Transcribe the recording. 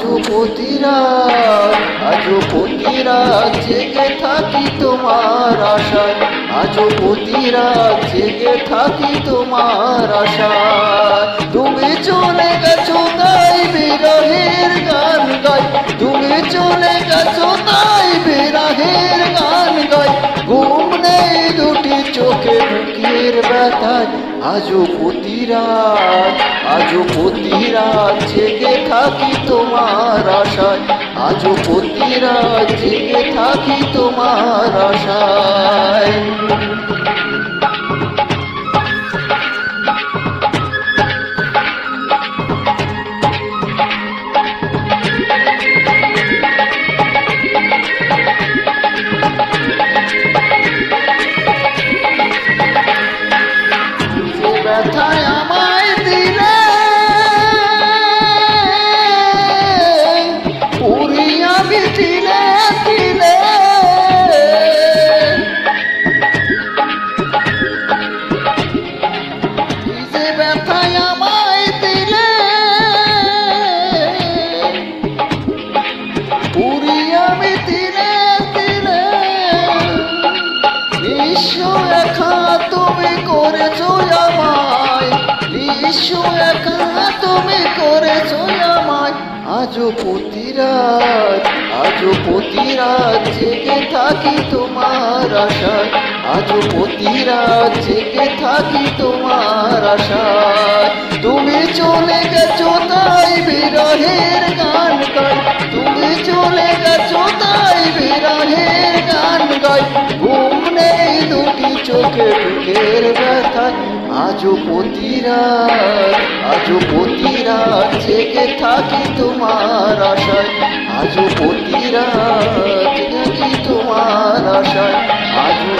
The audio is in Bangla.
প্রতি রাত জেগে থাকি তোমার আশায়, আজও প্রতি রাত জেগে থাকি তোমার আশায়। তুমি চলে গেছো তাই বিরহের গান গাই, তুমি চলে গেছো তাই বিরহের গান গাই। ঘুম নেই দুটি চোখে বুকের ব্যথায়, আজও প্রতি রাত জেগে থাকি তোমার আশায়, আজও প্রতি রাত জেগে থাকি তোমার আশায়। ব্যথায় আমায় দিলে পুরিয়া দিলে দিলে, যে ব্যথায় আমায় দিলে পুরিয়া দিলে দিলে। নিঃস্ব একা তুমি করেছো আমায়, নিঃস্ব একা তুমি করেছো আমায়। আজও প্রতি রাত জেগে থাকি তোমার আশায়, আজও প্রতি রাত জেগে থাকি তোমার আশায়। তুমি চলে গেছো তাই বিরহের গান গাই, তুমি চলে গেছো তাই বিরহের গান গাই। ঘুম নেই দুটি চোখে বুকের ব্যথায়, আজও প্রতি রাত জেগে থাকি তোমার আশায়, আজও প্রতি রাত জেগে তোমার আশায়, আজও